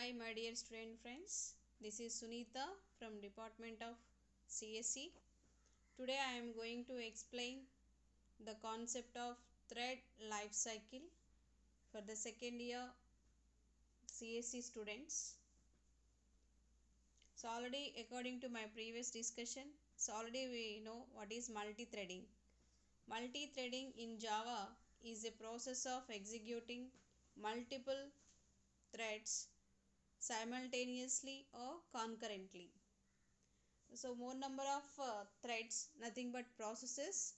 Hi my dear student friends, this is Sunita from Department of CSE. Today I am going to explain the concept of thread life cycle for the second year CSE students. So already according to my previous discussion, already we know what is multi-threading. Multi-threading in Java is a process of executing multiple threads simultaneously or concurrently. So more number of threads, nothing but processes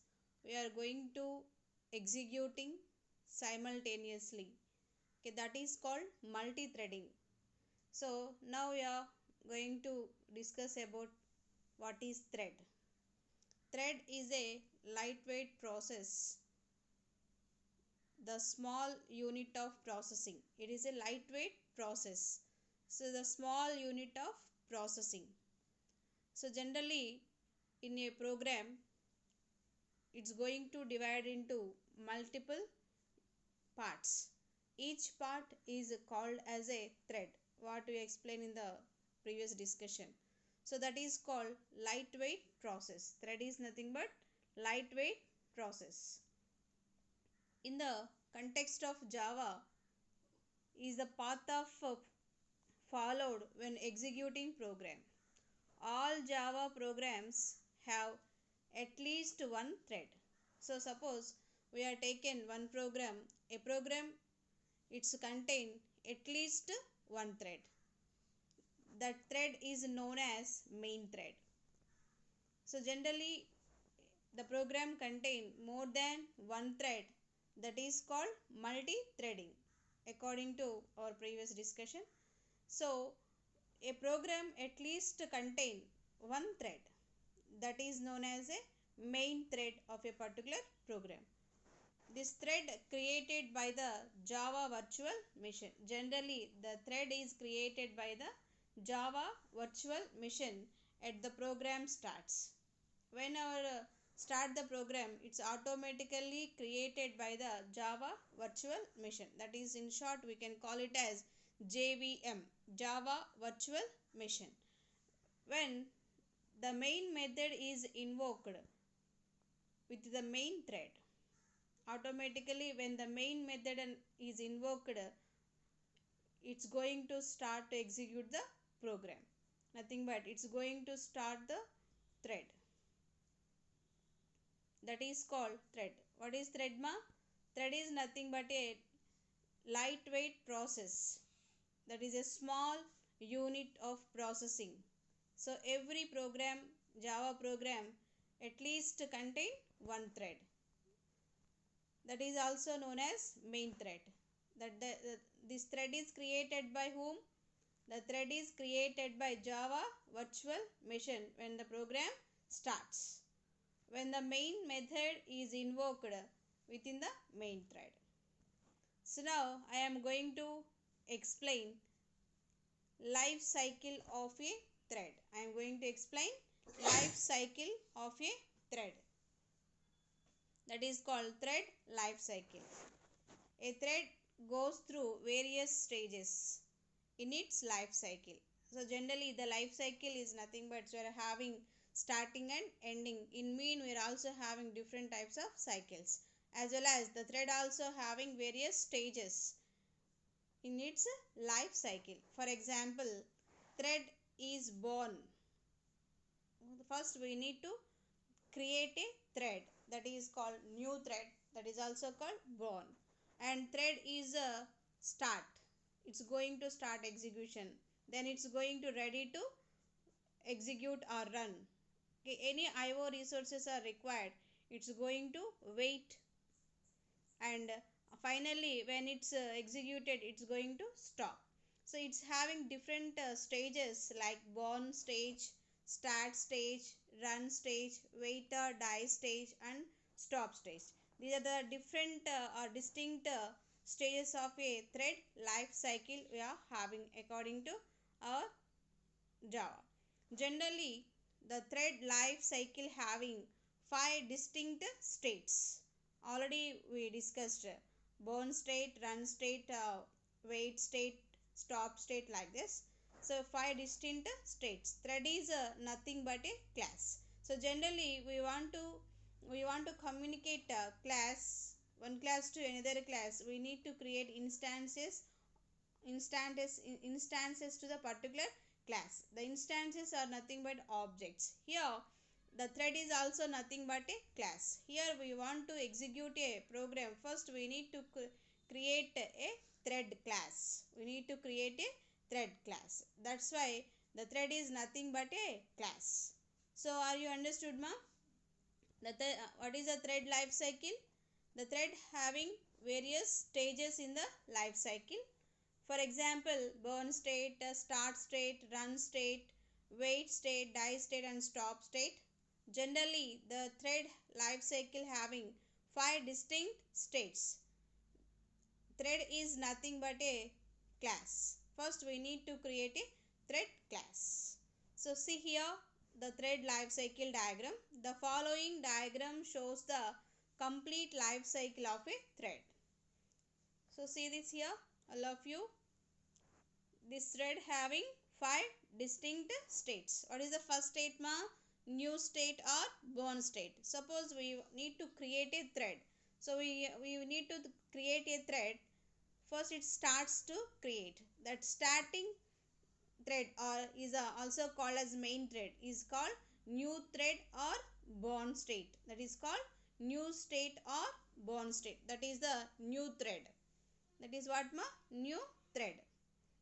we are going to executing simultaneously. Okay, that is called multi-threading. So now we are going to discuss about what is thread. Thread is a lightweight process, the small unit of processing. It is a lightweight process. So the small unit of processing. So generally in a program it's going to divide into multiple parts. Each part is called as a thread, what we explained in the previous discussion. So that is called lightweight process. Thread is nothing but lightweight process. In the context of Java is the path of followed when executing program. All Java programs have at least one thread. So suppose we are taken one program, a program it's contain at least one thread. That thread is known as main thread. So generally the program contain more than one thread, that is called multi-threading according to our previous discussion. So a program at least contain one thread, that is known as a main thread of a particular program. This thread created by the Java virtual machine. Generally the thread is created by the Java virtual machine at the program starts. When our start the program, it's automatically created by the Java virtual machine. That is, in short, we can call it as JVM, Java virtual machine. When the main method is invoked with the main thread, automatically when the main method is invoked, it's going to start to execute the program. Nothing but it's going to start the thread. That is called thread. What is thread ma? Thread is nothing but a lightweight process. That is a small unit of processing. So every program, Java program, at least contain one thread. That is also known as main thread. This thread is created by whom? The thread is created by Java virtual machine when the program starts, when the main method is invoked within the main thread. So now I am going to explain life cycle of a thread. I am going to explain life cycle of a thread. That is called thread life cycle. A thread goes through various stages in its life cycle. So generally the life cycle is nothing but we are having starting and ending. In mean we are also having different types of cycles, as well as the thread also having various stages in its life cycle. For example, thread is born. First we need to create a thread, that is called new thread, that is also called born. And thread is a start, it's going to start execution, then it's going to ready to execute or run. Okay, any IO resources are required, it's going to wait, and finally when it's executed it's going to stop. So it's having different stages like born stage, start stage, run stage, wait or die stage, and stop stage. These are the different or distinct stages of a thread life cycle we are having according to our Java. Generally the thread life cycle having 5 distinct states. Already we discussed born state, run state, wait state, stop state, like this. So 5 distinct states. Thread is nothing but a class. So generally we want to communicate one class to another class. We need to create instances to the particular class. The instances are nothing but objects. Here the thread is also nothing but a class. Here we want to execute a program. First we need to create a thread class. We need to create a thread class. That's why the thread is nothing but a class. So are you understood, ma? What is a thread life cycle? The thread having various stages in the life cycle. For example, burn state, start state, run state, wait state, die state and stop state. Generally, the thread life cycle having 5 distinct states. Thread is nothing but a class. First we need to create a thread class. So see here the thread life cycle diagram. The following diagram shows the complete life cycle of a thread. So see this here, all of you. This thread having 5 distinct states. What is the first state, ma? New state or burn state. Suppose we need to create a thread. So we need to create a thread. First it starts to create. That starting thread is also called as main thread, is called new thread or burn state. That is called new state or burn state. That is the new thread. That is what, ma? New thread.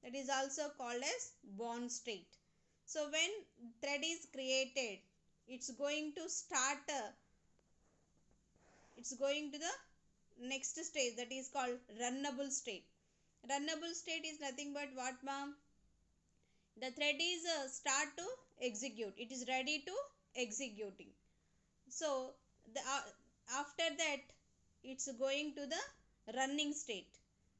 That is also called as burn state. So when thread is created, it's going to start it's going to the next stage, that is called runnable state. Runnable state is nothing but what, ma'am? The thread is start to execute. It is ready to executing. So after that it's going to the running state.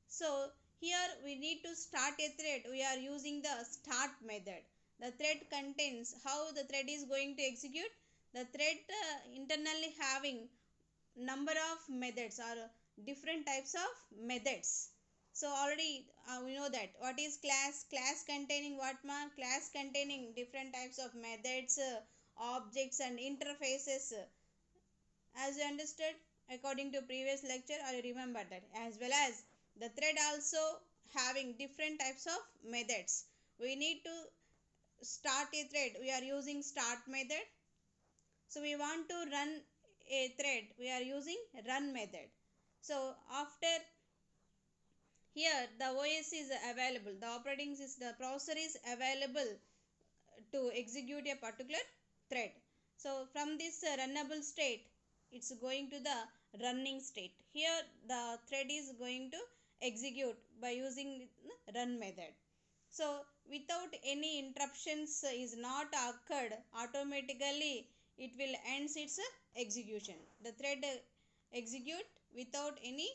So here we need to start a thread. We are using the start method. The thread contains how the thread is going to execute. The thread internally having number of methods or different types of methods. So already we know that. What is class? Class containing what, ma? Class containing different types of methods, objects and interfaces. As you understood according to previous lecture, or you remember that. As well as the thread also having different types of methods. We need to start a thread. We are using start method. So we want to run a thread. We are using run method. So after here the OS is available. The operating system, the processor is available to execute a particular thread. So from this runnable state, it's going to the running state. Here the thread is going to execute by using run method. So without any interruptions is not occurred, automatically it will end its execution. The thread execute without any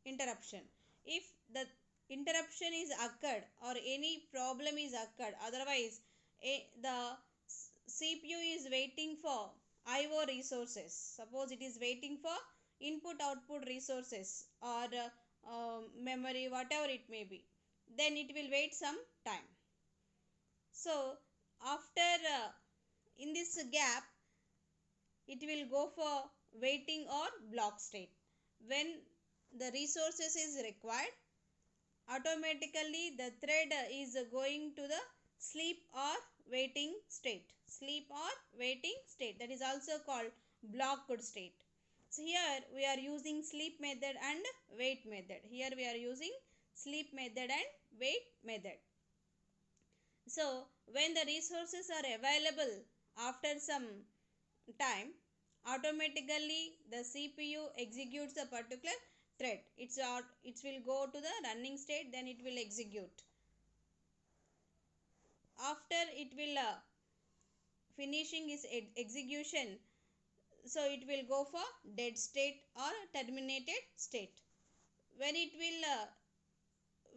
interruption. If the interruption is occurred or any problem is occurred, otherwise the CPU is waiting for IO resources. Suppose it is waiting for input output resources or memory, whatever it may be, then it will wait some time. So after in this gap it will go for waiting or block state. When the resources is required, automatically the thread is going to the sleep or waiting state. Sleep or waiting state, that is also called blocked state. So here we are using sleep method and wait method. Here we are using sleep method and wait method. So when the resources are available after some time, automatically the CPU executes a particular thread. It will go to the running state, then it will execute. After it will finishing its execution, so it will go for dead state or terminated state. When it will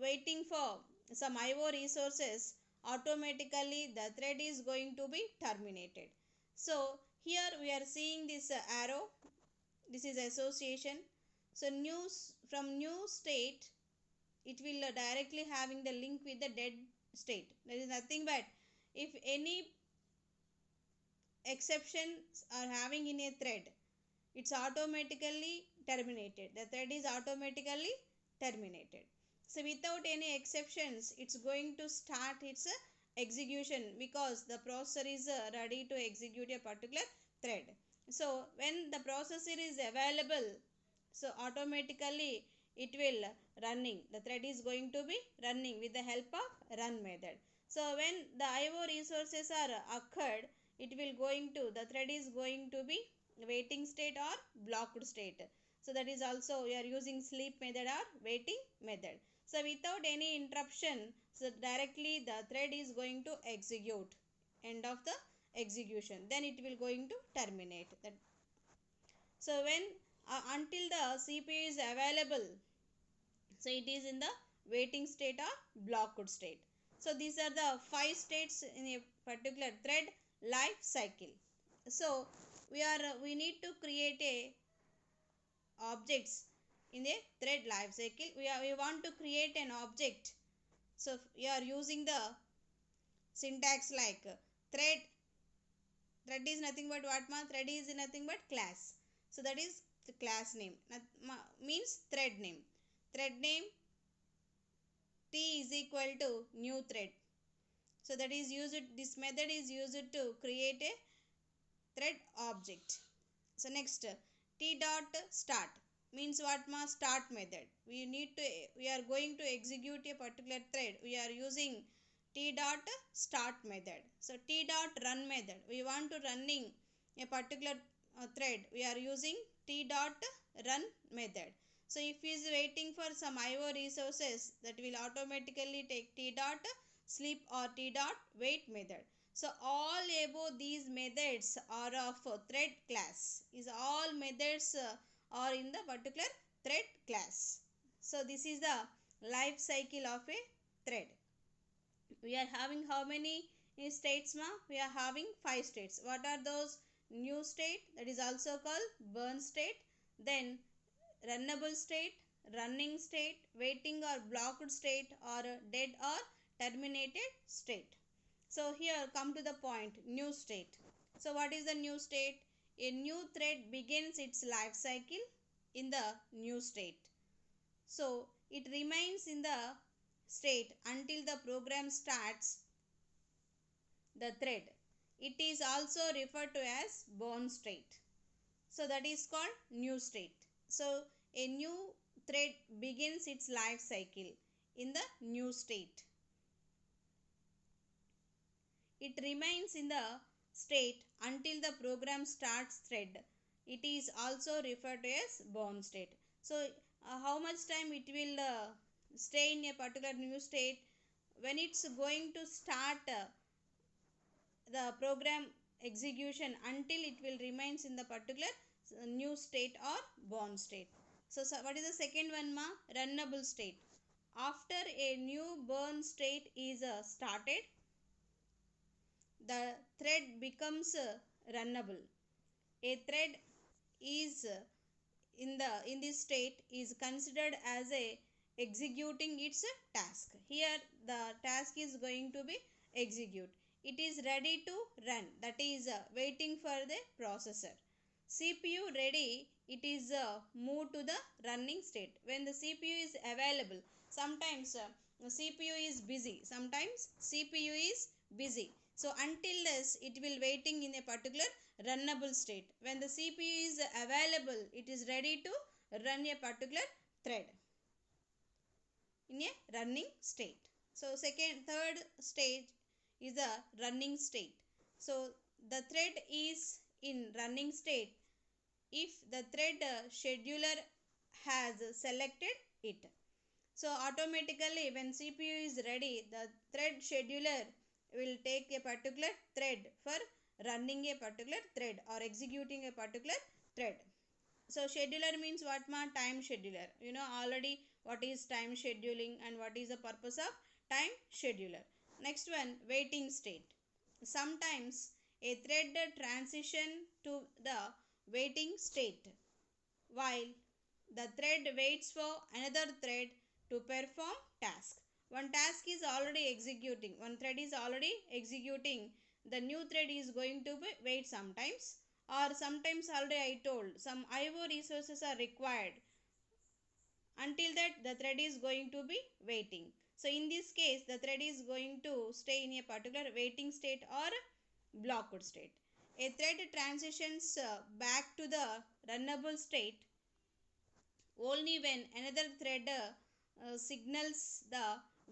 waiting for some IO resources, automatically the thread is going to be terminated. So here we are seeing this arrow. This is association. So from new state it will directly having the link with the dead state. There is nothing but if any exceptions are having in a thread, it's automatically terminated. The thread is automatically terminated. So without any exceptions, it's going to start its execution because the processor is ready to execute a particular thread. So when the processor is available, so automatically it will running. The thread is going to be running with the help of run method. So when the IO resources are occurred, it will going to, the thread is going to be waiting state or blocked state. So that is also we are using sleep method or waiting method. So without any interruption, so directly the thread is going to execute. End of the execution. Then it will going to terminate. So when until the CPU is available, so it is in the waiting state or blocked state. So these are the 5 states in a particular thread life cycle. So we need to create a objects in a thread life cycle. We want to create an object. So we are using the syntax like thread. Thread is nothing but what ma? Thread is nothing but class. So that is the class name. Means thread name. Thread name T is equal to new thread. So that is used, this method is used to create a thread object. So next T dot start means what ma? Start method. We are going to execute a particular thread. We are using T dot start method. So T dot run method. We want to running a particular thread. We are using T dot run method. So if he is waiting for some IO resources, that will automatically take T dot sleep or T dot wait method. So all above these methods are of thread class. Is all methods are in the particular thread class. So this is the life cycle of a thread. We are having how many states ma? We are having 5 states. What are those? New state, that is also called burn state, then runnable state, running state, waiting or blocked state, or dead or terminated state. So here come to the point, new state. So what is the new state? A new thread begins its life cycle in the new state. So it remains in the state until the program starts the thread. It is also referred to as born state. So that is called new state. So a new thread begins its life cycle in the new state. It remains in the state until the program starts thread. It is also referred to as born state. So how much time it will stay in a particular new state? When it's going to start the program execution until it will remains in the particular new state or born state. So what is the second one ma? Runnable state. After a new born state is started, the thread becomes runnable. A thread is in this state is considered as a executing its task. Here the task is going to be execute. It is ready to run, that is waiting for the processor. CPU ready, it is moved to the running state. When the CPU is available, sometimes CPU is busy, sometimes CPU is busy. So until this it will waiting in a particular runnable state. When the CPU is available, it is ready to run a particular thread in a running state. So third stage is a running state. So the thread is in running state if the thread scheduler has selected it. So automatically when CPU is ready, the thread scheduler will take a particular thread for running a particular thread or executing a particular thread. So scheduler means what ma? Time scheduler. You know already what is time scheduling and what is the purpose of time scheduler. Next one, waiting state. Sometimes a thread transition to the waiting state while the thread waits for another thread to perform task. One task is already executing, one thread is already executing, the new thread is going to be wait sometimes, or sometimes already I told some IO resources are required. Until that, the thread is going to be waiting. So in this case, the thread is going to stay in a particular waiting state or blocked state. A thread transitions back to the runnable state only when another thread signals the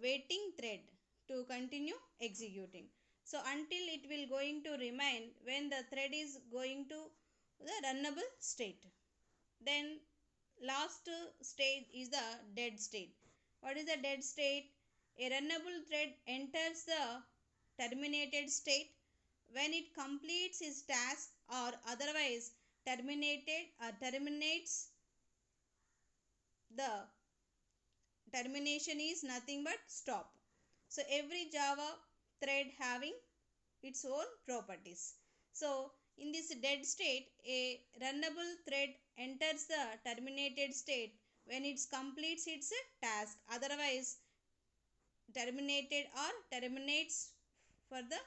waiting thread to continue executing. So until it will going to remain when the thread is going to the runnable state. Then last stage is the dead state. What is the dead state? A runnable thread enters the terminated state when it completes its task or otherwise terminated or terminates. The termination is nothing but stop. So every Java thread having its own properties. So in this dead state, a runnable thread enters the terminated state when it completes its task, otherwise terminated or terminates for the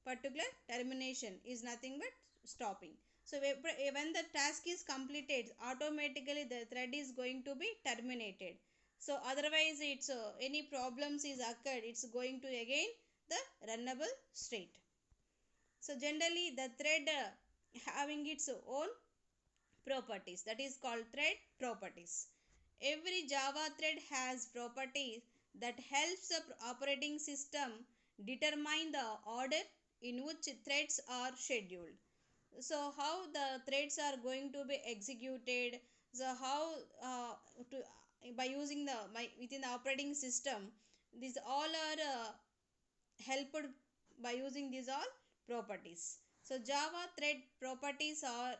particular termination is nothing but stopping. So when the task is completed, automatically the thread is going to be terminated. So otherwise it's any problems is occurred, it's going to again the runnable state. So generally the thread having its own properties, that is called thread properties. Every Java thread has properties that helps the operating system determine the order in which threads are scheduled. So how the threads are going to be executed, so how to by using the within the operating system, these all are helped by using these all properties. So Java thread properties are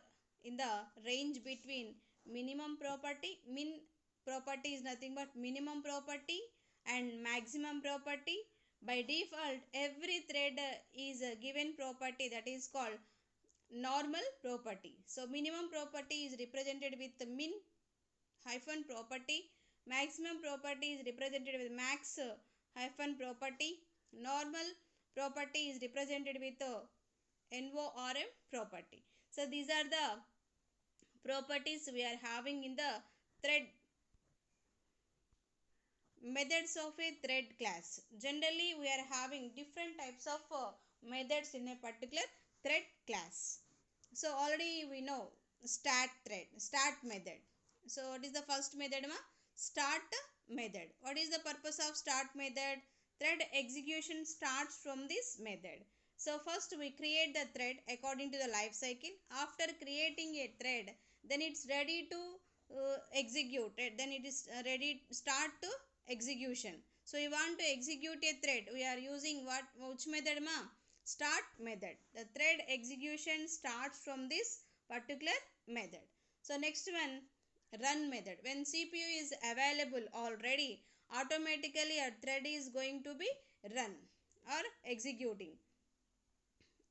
in the range between minimum property. Min property is nothing but minimum property and maximum property. By default, every thread is a given property that is called normal property. So minimum property is represented with the min hyphen property. Maximum property is represented with max hyphen property. Normal property is represented with NORM property. So these are the properties we are having in the thread methods of a thread class. Generally we are having different types of methods in a particular thread class. So already we know start method. So what is the first method ma? Start method. What is the purpose of start method? Thread execution starts from this method. So first we create the thread according to the life cycle. After creating a thread, then it's ready to execute it. Then it is ready start to execution. So we want to execute a thread. We are using which method ma? Start method. The thread execution starts from this particular method. So next one, run method. When CPU is available already, automatically a thread is going to be run or executing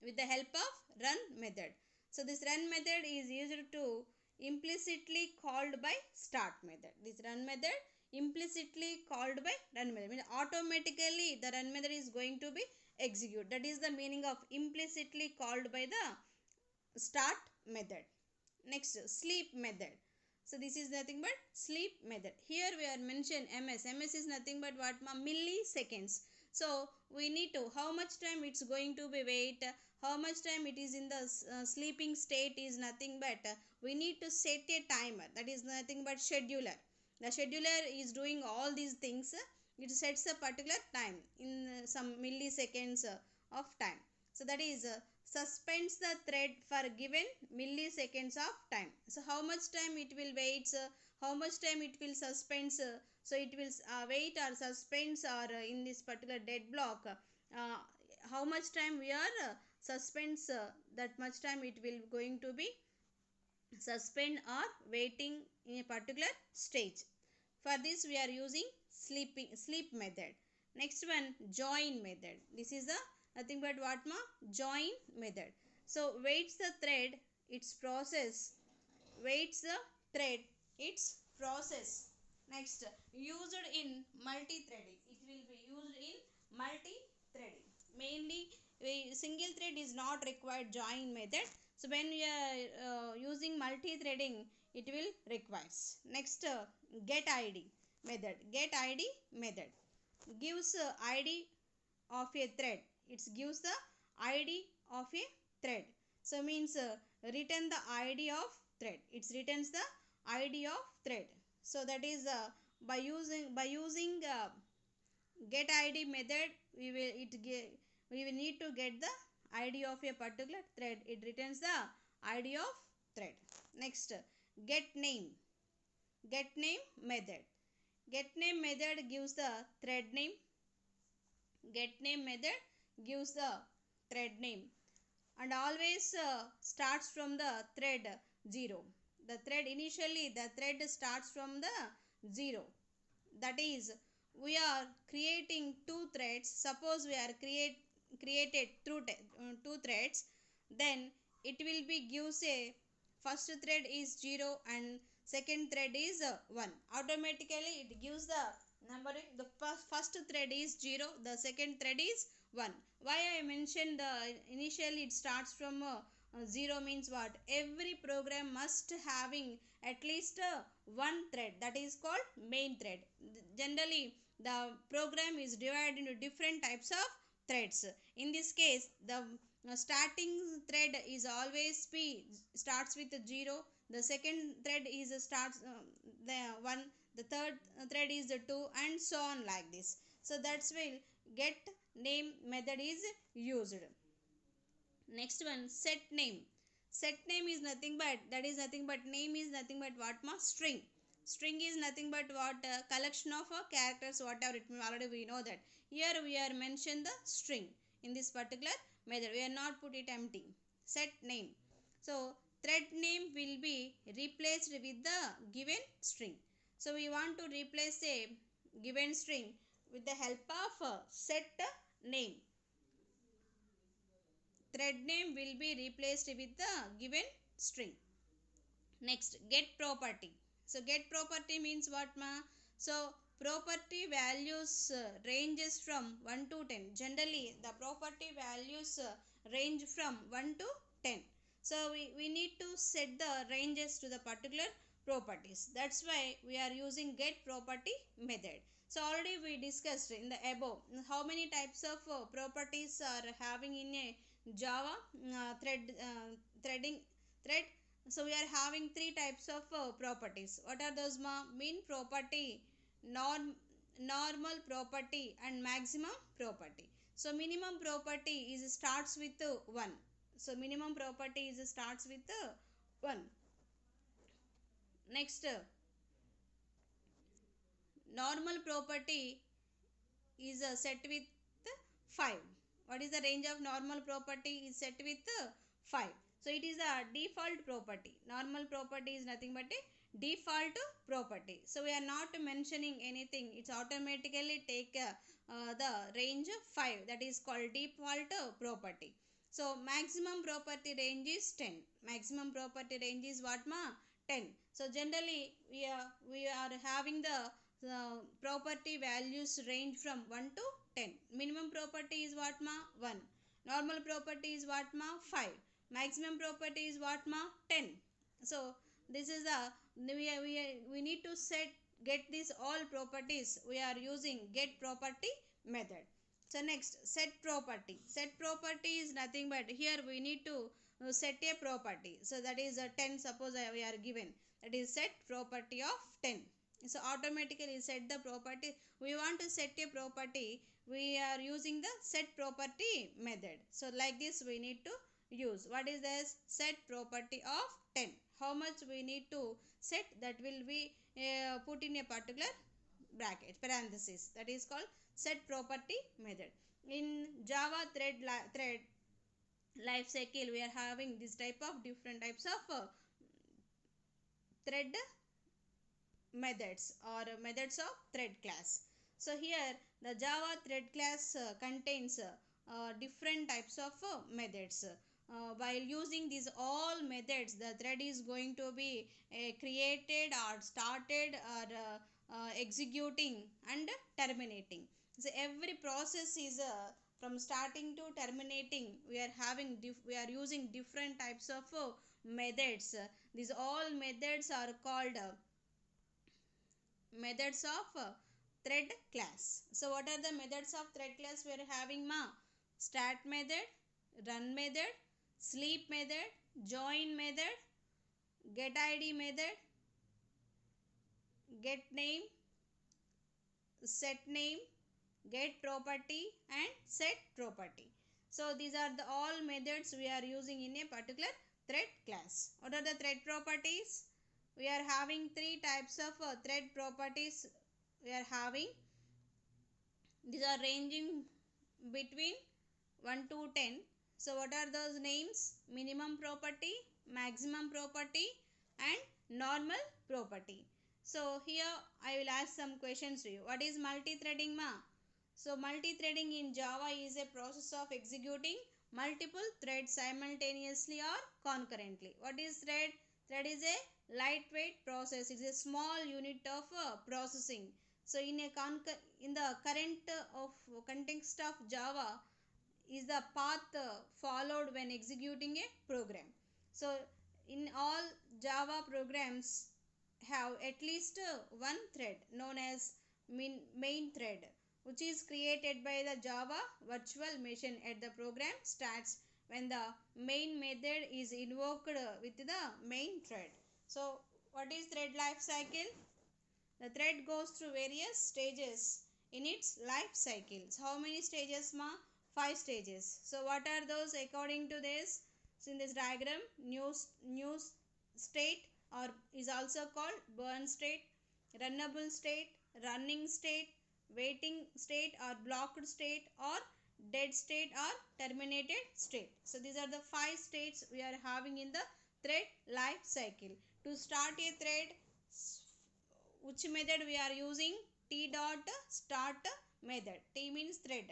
with the help of run method. So this run method is used to implicitly called by start method. This run method implicitly called by run method. Means automatically the run method is going to be execute. That is the meaning of implicitly called by the start method. Next, sleep method. So this is nothing but sleep method. Here we are mentioned ms. Ms is nothing but what ma? Milliseconds. So we need to how much time it's going to be wait, how much time it is in the sleeping state is nothing but we need to set a timer. That is nothing but scheduler. The scheduler is doing all these things. It sets a particular time in some milliseconds of time. So that is suspends the thread for given milliseconds of time. So how much time it will wait, how much time it will suspend. So it will wait or suspends or in this particular dead block. How much time we are suspends, that much time it will going to be suspend or waiting in a particular stage. For this we are using sleep method. Next one, join method. This is the nothing but what ma? Join method. So waits the thread its process, waits the thread its process. Next, used in multi-threading. It will be used in multi-threading. Mainly, single thread is not required join method. So when we are using multi-threading, it will requires. Next, get ID method. Get ID method gives ID of a thread. It gives the ID of a thread. So means return the ID of thread. It returns the ID of thread. So that is by using get ID method, we will need to get the ID of a particular thread. It returns the ID of thread. Next, get name. Get name method. Get name method gives the thread name. Get name method gives the thread name and always starts from the thread 0. The thread initially the thread starts from the 0. That is, we are creating two threads. Suppose we are created two threads, then it will be gives a first thread is 0 and second thread is 1. Automatically it gives the numbering. The first thread is 0, the second thread is 1. Why I mentioned the initially it starts from 0 means what? Every program must having at least one thread, that is called main thread. Generally the program is divided into different types of threads. In this case, the starting thread is always p starts with 0. The second thread is starts the 1. The third thread is 2, and so on like this. So that's why get name method is used. Next one, set name. Set name is nothing but, that is nothing but, name is nothing but what ma? String. String is nothing but what? Collection of characters, whatever it may, already we know that. Here we are mentioned the string in this particular method. We are not put it empty. Set name. So thread name will be replaced with the given string. So we want to replace a given string with the help of set name. Thread name will be replaced with the given string. Next, get property. So get property means what ma? So property values ranges from 1 to 10. Generally the property values range from 1 to 10. So we need to set the ranges to the particular properties. That's why we are using get property method. So already we discussed in the above how many types of properties are having in a Java thread. So we are having three types of properties. What are those ma? Mean property, normal property, and maximum property. So minimum property is starts with 1. So minimum property is starts with 1. Next, normal property is set with 5. What is the range of normal property? Is set with 5. So it is a default property. Normal property is nothing but a default property. So we are not mentioning anything. It's automatically take the range 5. That is called default property. So maximum property range is 10. Maximum property range is what ma? 10. So generally we are having the property values range from 1 to 10. Minimum property is what ma? 1. Normal property is what ma? 5. Maximum property is what ma? 10. So this is the we need to get these all properties. We are using get property method. So next, set property. Set property is nothing but, here we need to set a property. So that is a 10. Suppose we are given, that is set property of 10. So automatically set the property. We want to set a property, we are using the set property method. So like this we need to use. What is this? Set property of 10. How much we need to set, that will be put in a particular bracket, parenthesis. That is called set property method. In Java thread life cycle, we are having this type of different types of thread methods or methods of thread class. So here the Java thread class contains different types of methods. While using these all methods, the thread is going to be created or started or executing and terminating. So every process is from starting to terminating we are having we are using different types of methods. These all methods are called methods of thread class. So what are the methods of thread class we are having ma? Start method, run method, sleep method, join method, get id method, get name, set name, get property and set property. So these are the all methods we are using in a particular thread class. What are the thread properties? We are having three types of thread properties we are having. These are ranging between 1 to 10. So what are those names? Minimum property, maximum property and normal property. So here I will ask some questions to you. What is multi-threading ma? So multi-threading in Java is a process of executing multiple threads simultaneously or concurrently. What is thread? Thread is a lightweight process. It is a small unit of processing. So in the current of context of Java is the path followed when executing a program. So in all Java programs have at least one thread known as main thread, which is created by the Java virtual machine at the program starts when the main method is invoked with the main thread. So what is thread life cycle? The thread goes through various stages in its life cycles. How many stages ma? 5 stages. So what are those according to this? So in this diagram, new state or is also called burn state, runnable state, running state, waiting state or blocked state or dead state or terminated state. So these are the 5 states we are having in the thread life cycle. To start a thread, which method we are using? T dot start method. T means thread.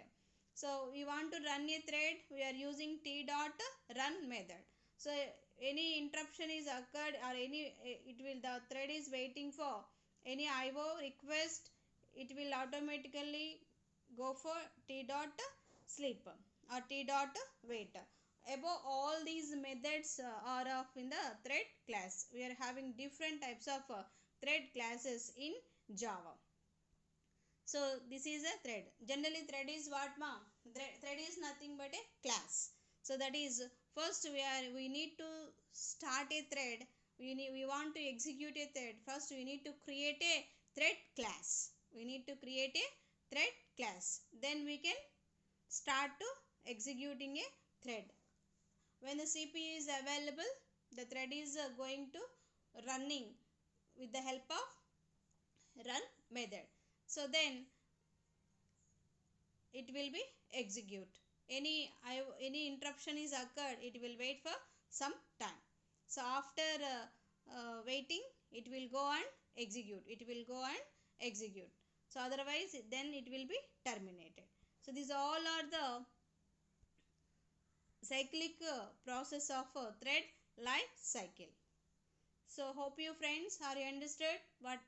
So we want to run a thread, we are using T dot run method. So any interruption is occurred or the thread is waiting for any IO request, it will automatically go for T dot sleep or T dot wait. Above all these methods are of in the thread class. We are having different types of thread classes in Java. So this is a thread. Generally thread is what ma? Thread is nothing but a class. So that is first we need to start a thread. We want to execute a thread. First we need to create a thread class. We need to create a thread class. Then we can start to executing a thread. When the CPU is available, the thread is going to running with the help of run method. So then it will be execute. Any interruption is occurred, it will wait for some time. So after waiting, it will go and execute. It will go and execute. So otherwise then it will be terminated. So these all are the cyclic process of thread life cycle. So hope you friends are you understood what.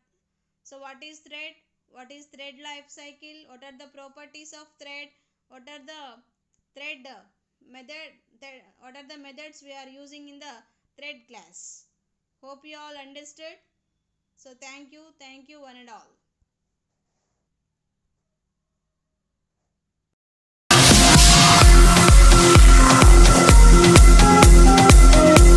So what is thread? What is thread life cycle? What are the properties of thread? What are the thread what are the methods we are using in the thread class? Hope you all understood. So thank you one and all.